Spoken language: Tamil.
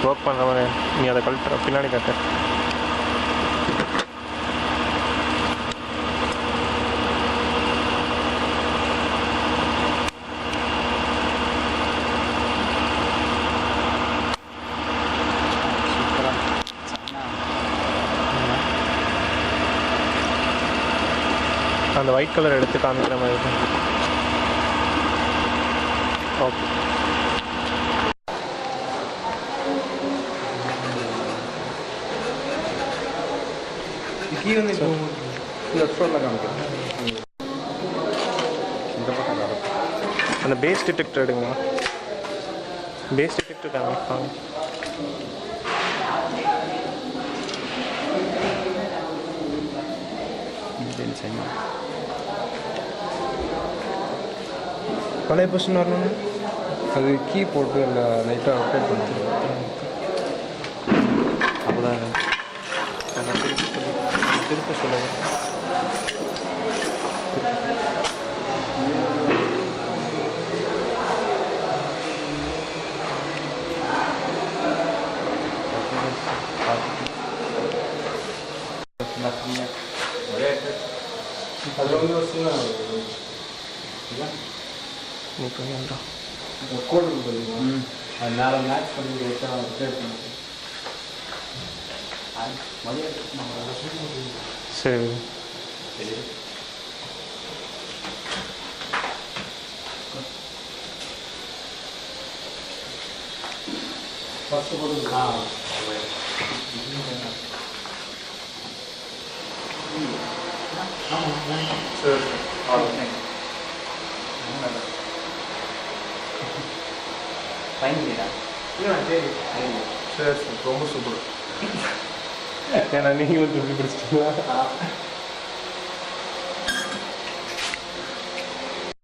ஒர்க் பண்ணுற மாதிரி. நீ அதை கழட்டுற பின்னாடி காட்டு. அந்த ஒயிட் கலர் எடுத்து காமிக்கிற மாதிரி இருக்கும். ஓகே. கீ வந்து லெஃப்ட் சைடில் காமிக்கிறேன். இந்த பக்கம் அந்த பேஸ் டிடெக்டர் எடுங்க. பேஸ் டிடெக்டர் காமிப்பாங்க. பழைய பொசிஷன் வரணும்னா அது கீ போட்டு அந்த லைட்டாக அப்டேட் பண்ணிடுவோம். அப்போதான் திருப்ப சொல்லுங்க. அது வந்து வருஷம் நீ பண்ணிடா கோடு பண்ணுவோம். அதனால மேட்ச் பண்ணி வச்சா அப்டேட் பண்ணுவோம். சரி. ஃபர்ஸ்ட் போடு. சரி பயன்படுதா? சரி சரி ரொம்ப சூப்பர். ஏன்னா நீங்களும் திருப்பி பிடிச்சிட்டீங்களா?